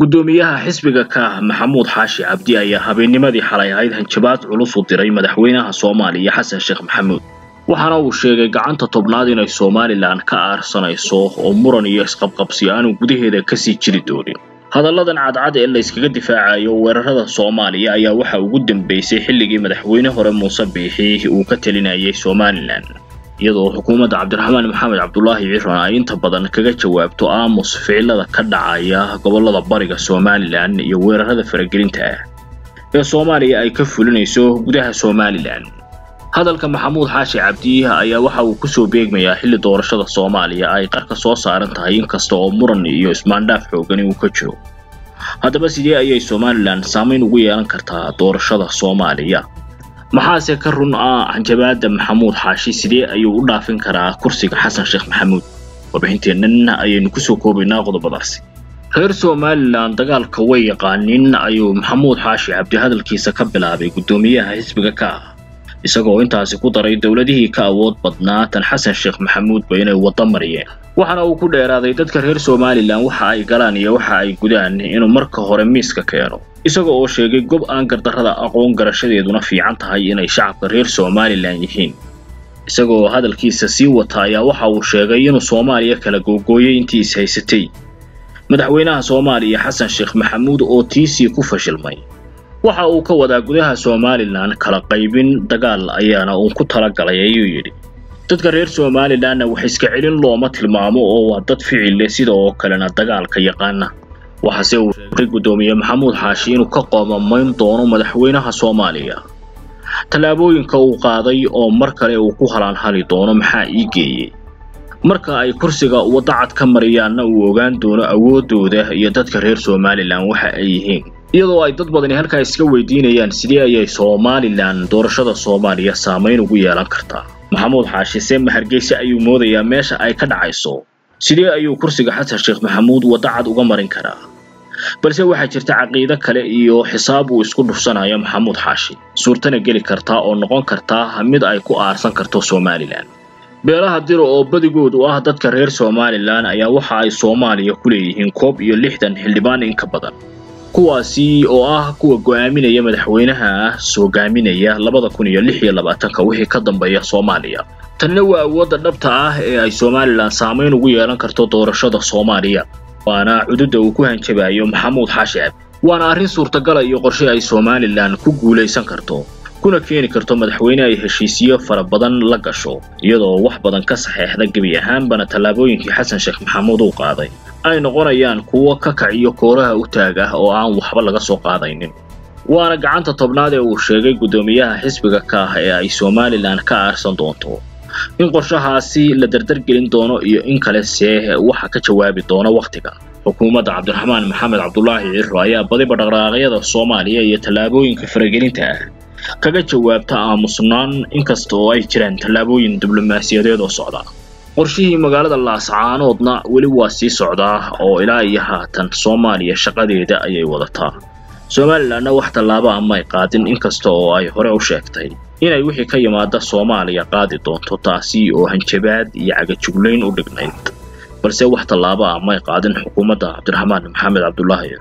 gudoomiyaha xisbiga ka Maxamuud Xaashi Cabdi ayaa habeennimadii xalay ahayd hanjabaad culus u diray madaxweynaha Soomaaliya Xasan Sheekh Maxamuud waxaana uu sheegay gacanta tobnaad inay Soomaaliland ka aarsanayso oo muran iyo isqabqabsi aanu gudaheeda ka sii jiri doonin hadalladan cadcad ee la iskaga difaacayo weerarada Soomaaliya ayaa waxa ugu dambeysay xilligii madaxweyne hore Muuse Biixi uu ka talinayay Somaliland iyadoo xukuumadda Cabdiraxmaan Maxamed Cabdullaahi Ciiran ay inta badan kaga jawaabto aamus ficilada ka dhacaya gobolada bariga Somaliland iyo weerarada faragelinta ah ee Soomaaliya ay ka fulinayso gudaha Somaliland hadalka Maxamuud Xaashi Cabdi ayaa waxa uu ku soo beegmayaa xilli doorashada Soomaaliya ay qarka soo saaran tahay inkasta oo muran iyo ismaandhaaf xoogan uu ka jiro haddaba sidee ayay Somaliland saameyn ugu yeelan kartaa doorashada Soomaaliya maxaase ka run ah hanjabaadda Maxamuud Xaashi sidee ayuu u dhaafin karaa kursiga Xasan Sheekh Maxamuud warbixinteenna ayaynu ku soo koobaynaa qodobadaasi reer Somaliland dagaalka way yaqaanin ayuu Maxamuud Xaashi Cabdi hadalkiisa ka bilaabay gudoomiyaha xisbiga ka isagoo intaasi ku daray dawladihii ka awood badnaa tan Xasan Sheekh Maxamuud inay wada mariyeen waxaana uu ku dheeraaday dadka reer Somaliland waxa ay galaan iyo waxa ay gudaan inuu marka hore miiska keeno isagoo oo sheegay gob aan gardarrada aqoon garashadeeduna fiican tahay inay shacabka reer Somaliland yihiin isagoo hadalkiisa sii wata ayaa waxa uu sheegay inuu Soomaaliya kala googooyay intii haysatay madaxweynaha Soomaaliya Xasan Sheekh Maxamuud oo tiisi ku fashilmay waxa uu ka wadaa gudaha Somaliland kala qaybin dagaal ayaana uu ku tala galay ayuu yiri dadka reer Somaliland wax iska celin looma tilmaamo oo waa dad ficil leh sidoo kalena dagaalka yaqaana waxaase uu sheegay gudoomiye Maxamuud Xaashi inuu ka qoomamayn doono madaxweynaha Soomaaliya talaabooyinka uu qaaday oo mar kale uu ku halaan hali doono maxaa geeyay marka ay kursiga wadacad ka mariyaanna uu ogaan doono awoodooda iyo dadka reer Somaliland waxa ay yihiin iyadoo ay dad badan halka iska weydiinayaan sidee ayay Somaliland doorashada Soomaaliya saameyn ugu yeelan kartaa Maxamuud Xaashi Seem Hargeysa ayuu moodayaa meesha ay ka dhacayso sidee ayuu kursiga Xasan Sheekh Maxamuud wadacad uga marin karaa balse waxa jirta caqiido kale iyo xisaab uu isku dhufsanayo Maxamuud Xaashi suurtana gali kartaa oo noqon kartaa mid ay ku aarsan karto Somaliland beelaha diro oo badigood u ah dadka reer Somaliland ayaa waxa ay Soomaaliya ku leeyihiin koob iyo 60 xildhibaan in ka badan kuwaasi oo ah kuwa go'aaminaya madaxweynaha soo gaaminaya 2026 wixii ka dambeeya Soomaaliya tanna waa awoodda dhabta ah ee ay Somaliland saameyn ugu yeelan karto doorashada Soomaaliya waana cududa uu ku hanjabayo Maxamuud Xaashi waana arrin suurtagal ah iyo qorshe ay Somaliland ku guuleysan karto kuna keeni karto madaxweyne ay heshiisiyo fara badan la gasho iyadoo wax badan ka saxeexda gabi ahaanbana talaabooyinkii Xasan Sheekh Maxamuud uu qaaday ay noqonayaan kuwa ka kaciyo kooraha u taaga oo aan waxba laga soo qaadaynin waana gacanta tobnaad ee uu sheegay gudoomiyaha xisbiga ka ee ay Somaliland ka aarsan doonto in qorshahaasi la dardar gelin doono iyo in kale waxa ka jawaabi doona waqtiga xukuumadda Cabdiraxmaan Maxamed Cabdullaahi Ciiran ayaa badiba dhaqaaqyada Soomaaliya iyo talaabooyinka faragelinta kaga jawaabta aamusnaan inkasta oo ay jiraan talaabooyin diblomaasiyadeed oo socda qorshihii magaalada Laascaanoodna weli waa sii socdaa oo ilaa iyo haatan Soomaaliya shaqadeeda ayay wadataa Somaliland wax talaabo ama ay qaadin inkasta oo ay hore u sheegtay inay wixii ka yimaada Soomaaliya qaadi doonto taasi oo hanjabaad iyo cagajugleyn u dhignayd balse wax talaabo ama ay qaadin xukuumadda Cabdiraxmaan Maxamed Cabdullaahi